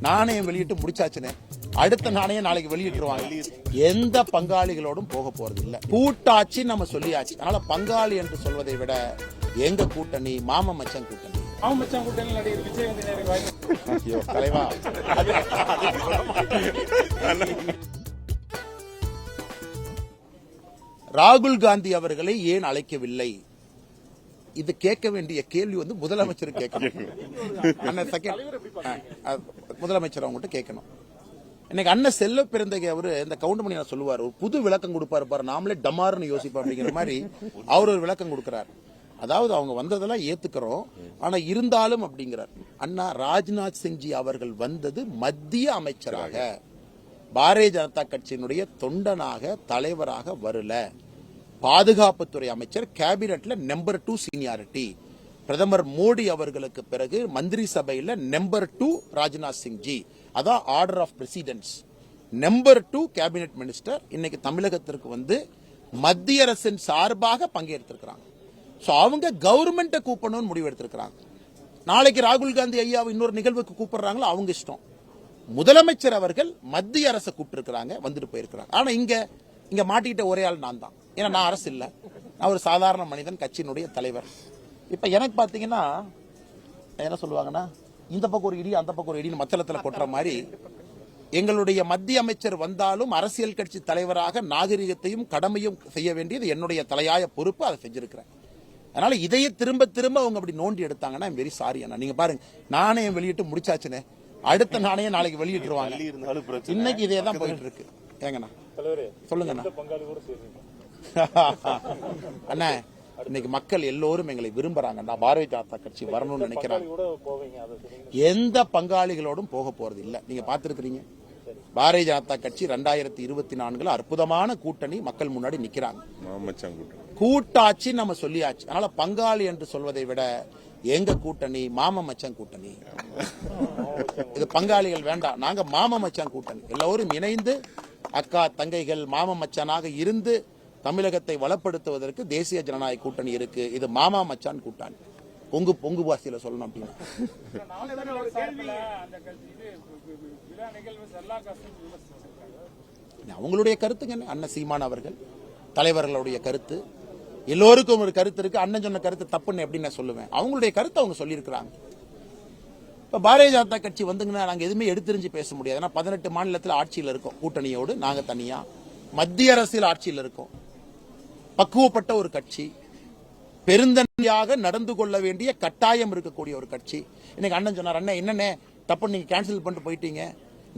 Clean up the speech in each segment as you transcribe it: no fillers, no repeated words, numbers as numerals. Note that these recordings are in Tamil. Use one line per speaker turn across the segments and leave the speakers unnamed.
நாணயம் வெளியிட்டு முடிச்சாச்சுன்னு அடுத்த நாணயம் நாளைக்கு வெளியிட்டுருவாங்க. எந்த பங்காளிகளோடும் போக போறது இல்ல. கூட்டாட்சி நம்ம சொல்லியாச்சு. அதனால பங்காளி என்று சொல்வதை விட எங்க கூட்டணி மாமன் மச்சான் கூட்டணி. ஐயோ தலைவா, ராகுல் காந்தி அவர்களை ஏன் அழைக்கவில்லை? இது கேட்க வேண்டிய கேள்வி முதலமைச்சர் கேட்கணும். முதலமைச்சர் அவங்ககிட்ட கேட்கணும். இன்னைக்கு அண்ணன் செல்வ பிறந்தகை அவரு இந்த கவுண்டமணி சொல்லுவார், ஒரு புது விளக்கம் கொடுப்பாரு பாரு, நாமளே டமார்னு யோசிப்போம் அப்படிங்கிற மாதிரி அவர் ஒரு விளக்கம் கொடுக்கிறார். அதாவது அவங்க வந்ததெல்லாம் ஏத்துக்கிறோம், ஆனா இருந்தாலும் அப்படிங்கிறார். அண்ணா ராஜ்நாத் சிங்ஜி அவர்கள் வந்தது மத்திய அமைச்சராக, பாரதிய ஜனதா கட்சியினுடைய தொண்டனாக தலைவராக வரல. பாதுகாப்புத்துறை அமைச்சர், கேபினெட்ல நம்பர் 2 சீனியாரிட்டி. பிரதமர் மோடி அவர்களுக்கு பிறகு மந்திரி சபையில நம்பர் 2 ராஜ்நாத் சிங்ஜி, அதான் order of precedence. Number 2 cabinet minister இன்னைக்கு தமிழகத்திற்கு வந்து மத்திய அரசின் சார்பாக பங்கேற்றிருக்கிறாங்க. அவங்க கவர்மெண்ட்டை கூப்பிடணும்னு முடிவு எடுத்திருக்கிறாங்க. நாளைக்கு ராகுல் காந்தி ஐயாவை இன்னொரு நிகழ்வுக்கு கூப்பிடுறாங்களோ அவங்க இஷ்டம். முதலமைச்சர் அவர்கள் மத்திய அரசை கூப்பிட்டு இருக்கிறாங்க, வந்துட்டு போயிருக்கிறாங்க. ஆனா இங்க மாட்டிக்கிட்ட ஒரே ஆள் நான் தான். ஏன்னா நான் அரசு இல்ல, நான் ஒரு சாதாரண மனிதன், கட்சியினுடைய தலைவர். இப்ப எனக்கு பாத்தீங்கன்னா என்ன சொல்லுவாங்கன்னா, இந்த பக்கம் ஒரு இடி அந்த பக்கம் ஒரு இடின்னு மச்சலத்துல கொட்டுற மாதிரி எங்களுடைய மத்திய அமைச்சர் வந்தாலும் அரசியல் கட்சி தலைவராக நாகரிகத்தையும் கடமையும் செய்ய வேண்டியது என்னுடைய தலையாய பொறுப்பு. அதை செஞ்சிருக்கிறேன். அதனால இதையே திரும்ப திரும்ப அவங்க அப்படி நோண்டி எடுத்தாங்கன்னா வெரி சாரி அண்ணா. நீங்க பாருங்க, நாணயம் வெளியிட்டு முடிச்சாச்சுன்னு அடுத்த நாணயம் நாளைக்கு வெளியிட்டுருவாங்க. இன்னைக்கு இதே தான் போயிட்டு இருக்கு. ஏங்கண்ணா சொல்லுங்கண்ணா. அண்ணா இன்னைக்கு மக்கள் எல்லோரும் எங்களை விரும்புறாங்க. பாரதிய ஜனதா கட்சி வரணும்னு நினைக்கிறாங்க. எந்த பங்காளிகளோடும் போக போறது இல்ல. நீங்க பாத்துருக்கீங்க, பாரதிய ஜனதா கட்சி 2024 அற்புதமான கூட்டணி மக்கள் முன்னாடி நிக்கிறாங்க. கூட்டாட்சி நம்ம சொல்லியாச்சு. அதனால பங்காளி என்று சொல்வதை விட எங்க கூட்டணி மாமன் மச்சான் கூட்டணி. இது பங்காளிகள் வேண்டாம், நாங்க மாமன் மச்சான் கூட்டணி. எல்லோரும் இணைந்து அக்கா தங்கைகள் மாமன் மச்சானாக இருந்து தமிழகத்தை வளப்படுத்துவதற்கு தேசிய ஜனநாயக கூட்டணி இருக்கு. இது மாமா மச்சான் கூட்டணி. பொங்கு பாசியில சொல்லணும் அப்படின்னா அவங்களுடைய கருத்துங்க. அண்ணன் சீமான் அவர்கள் தலைவர்களுடைய கருத்து, எல்லோருக்கும் ஒரு கருத்து இருக்கு. அண்ணன் சொன்ன கருத்து தப்புன்னு எப்படி நான் சொல்லுவேன்? அவங்களுடைய கருத்தை அவங்க சொல்லியிருக்கிறாங்க. இப்ப பாரதிய ஜனதா கட்சி வந்துங்கன்னா நாங்க எதுவுமே எடுத்துரிஞ்சு பேச முடியாது. ஏன்னா 18 மாநிலத்தில் ஆட்சியில் இருக்கோம் கூட்டணியோடு, நாங்க தனியா மத்திய அரசியல் ஆட்சியில் இருக்கோம். பக்குவப்பட்ட ஒரு கட்சி, பெருந்தன்மையாக நடந்து கொள்ள வேண்டிய கட்டாயம் இருக்கக்கூடிய ஒரு கட்சி. இன்னைக்கு அண்ணன் சொன்னார், அண்ணன் என்னென்ன தப்பு நீங்க கேன்சல் பண்ணிட்டு போயிட்டீங்க,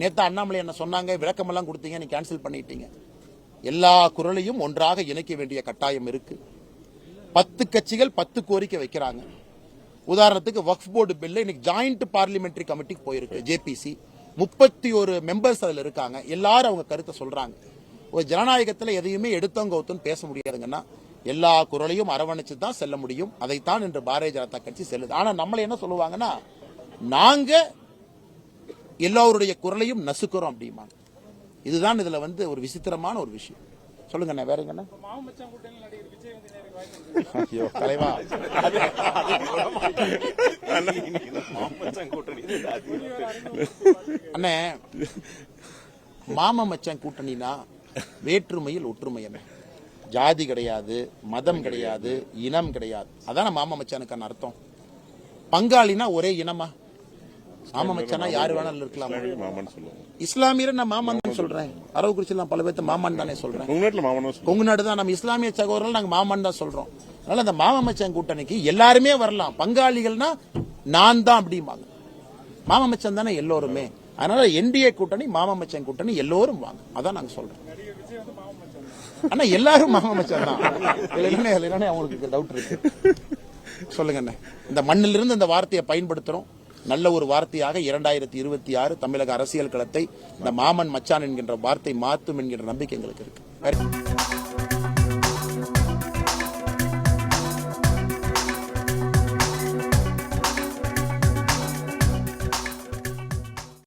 நேத்தா அண்ணாமலை என்ன சொன்னாங்க, விளக்கமெல்லாம் கொடுத்தீங்க, நீங்க கேன்சல் பண்ணிட்டீங்க. எல்லா குரலையும் ஒன்றாக இணைக்க வேண்டிய கட்டாயம் இருக்கு. 10 கட்சிகள் 10 கோரிக்கை வைக்கிறாங்க. உதாரணத்துக்கு வக்ஃப் போர்டு பில் இன்னைக்கு ஜாயிண்ட் பார்லிமெண்டரி கமிட்டிக்கு போயிருக்கு, ஜேபிசி. 31 மெம்பர்ஸ் அதுல இருக்காங்க. எல்லாரும் அவங்க கருத்தை சொல்றாங்க. ஒரு ஜனநாயகத்தில் எதையுமே எடுத்தவங்க ஒத்துன்னு பேச முடியாதுங்கன்னா எல்லா குரலையும் அரவணைச்சு தான் செல்ல முடியும். அதைத்தான் இன்று பாரதிய ஜனதா கட்சி செல்லுது. ஆனா நம்மள என்ன சொல்லுவாங்கன்னா, நாங்க எல்லோருடைய குரலையும் நசுக்கிறோம் அப்படிம்பாங்க. இதுதான் இதுல ஒரு விசித்திரமான ஒரு விஷயம். சொல்லுங்க வேற எங்கண்ணா. ஐயோ தலைவா, அண்ணே மாமன் மச்சான் கூட்டணினா வேற்றுமையில் ஒற்றுமை. என்ன ஜாதி கிடையாது, மதம் கிடையாது, இனம் கிடையாது. அதான மாமன் மச்சானுக்கான அர்த்தம். பங்காளினா ஒரே இனமா? மாமன் மச்சானா யாரு வேணாலும் இருக்கலாம். இஸ்லாமியர் நான் மாமன் தான் சொல்றேன். அரவக்குறிச்சியில் நான் பல பேர்த்த மாமன் தானே சொல்றேன். கொங்கு நாடு தான் நம்ம இஸ்லாமிய சகோதரர்கள் நாங்க மாமன் தான் சொல்றோம். அதனால அந்த மாமன் மச்சான் கூட்டணிக்கு எல்லாருமே வரலாம். பங்காளிகள்னா நான் தான் அப்படிம்பாங்க. மாமன் மச்சான் தானே எல்லோருமே. அதனால என்டிஏ கூட்டணி மாமன் மச்சான் கூட்டணி எல்லோரும் வாங்க. அதான் நாங்க சொல்றோம். ஆனா எல்லாரும் மாமன் மச்சான் தான். அவங்களுக்கு டவுட் இருக்கு. சொல்லுங்க. இந்த மண்ணிலிருந்து இந்த வார்த்தையை பயன்படுத்துறோம். நல்ல ஒரு வார்த்தையாக 2026 தமிழக அரசியல் களத்தை இந்த மாமன் மச்சான் என்கின்ற வார்த்தை மாற்றும் என்கின்ற நம்பிக்கை எங்களுக்கு இருக்கு.